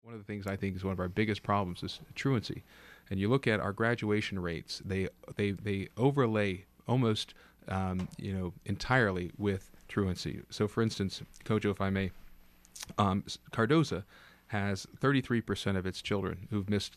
One of the things I think is one of our biggest problems is truancy. And you look at our graduation rates, they overlay almost entirely with truancy. So for instance, Kojo, if I may, Cardoza has 33% of its children who've missed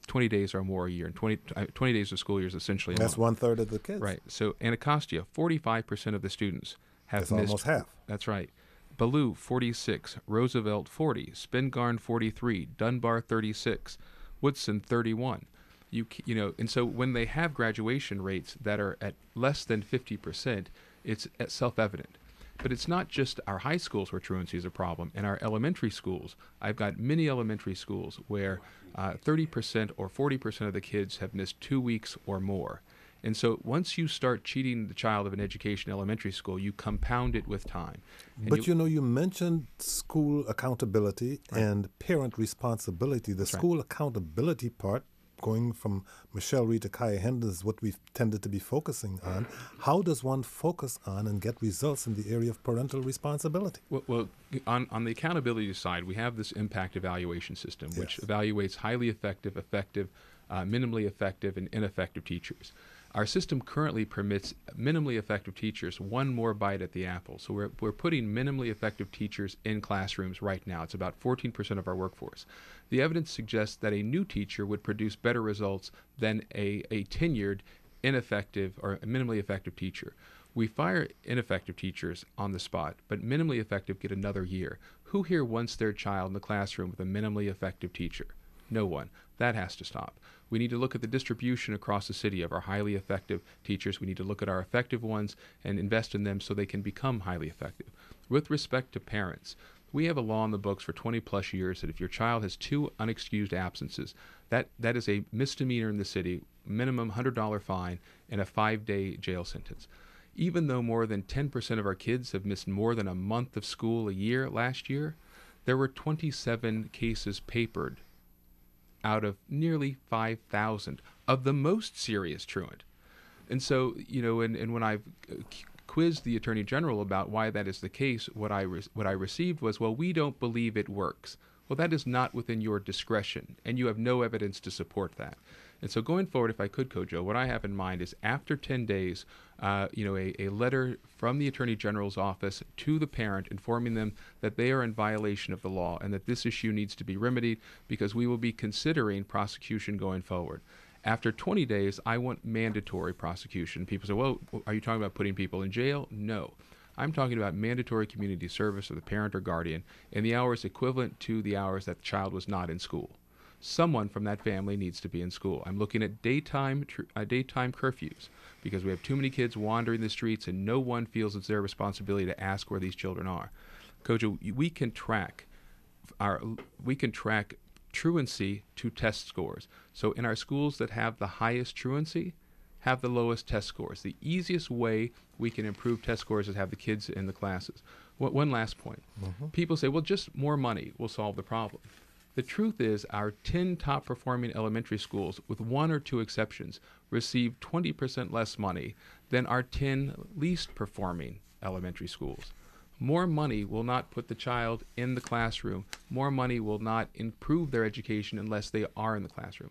20 days or more a year, and 20 days of school year is essentially a That's month. 1/3 of the kids. Right. So Anacostia, 45% of the students have That's missed. almost half. That's right. Ballou, 46. Roosevelt, 40. Spingarn, 43. Dunbar, 36. Woodson, 31. And so when they have graduation rates that are at less than 50%, it's self-evident. But it's not just our high schools where truancy is a problem. In our elementary schools, I've got many elementary schools where 30% or 40% of the kids have missed 2 weeks or more. And so once you start cheating the child of an education in elementary school, you compound it with time. And But you mentioned school accountability and parent responsibility. The school accountability part, going from Michelle Reed to Kaya Hendon, is what we've tended to be focusing on. How does one focus on and get results in the area of parental responsibility? Well, on the accountability side, we have this impact evaluation system, which evaluates highly effective, minimally effective, and ineffective teachers. Our system currently permits minimally effective teachers one more bite at the apple. So we're putting minimally effective teachers in classrooms right now. It's about 14% of our workforce. The evidence suggests that a new teacher would produce better results than a tenured, ineffective, or a minimally effective teacher. We fire ineffective teachers on the spot, but minimally effective get another year. Who here wants their child in the classroom with a minimally effective teacher? No one. That has to stop. We need to look at the distribution across the city of our highly effective teachers. We need to look at our effective ones and invest in them so they can become highly effective. With respect to parents, we have a law in the books for 20 plus years that if your child has 2 unexcused absences, that is a misdemeanor in the city, minimum $100 fine, and a 5-day jail sentence. Even though more than 10% of our kids have missed more than a month of school a year last year, there were 27 cases papered out of nearly 5,000 of the most serious truant. And so, and when I've quizzed the Attorney General about why that is the case, what I received was, well, we don't believe it works. Well, that is not within your discretion, and you have no evidence to support that. And so going forward, if I could, Kojo, what I have in mind is after 10 days, a letter from the Attorney General's office to the parent informing them that they are in violation of the law and that this issue needs to be remedied because we will be considering prosecution going forward. After 20 days, I want mandatory prosecution. People say, well, are you talking about putting people in jail? No. I'm talking about mandatory community service of the parent or guardian in the hours equivalent to the hours that the child was not in school. Someone from that family needs to be in school. I'm looking at daytime curfews because we have too many kids wandering the streets and no one feels it's their responsibility to ask where these children are. Kojo, we can track truancy to test scores. So in our schools that have the highest truancy, have the lowest test scores. The easiest way we can improve test scores is have the kids in the classes. One last point. People say, well, just more money will solve the problem. The truth is our 10 top performing elementary schools, with 1 or 2 exceptions, receive 20% less money than our 10 least performing elementary schools. More money will not put the child in the classroom. More money will not improve their education unless they are in the classroom.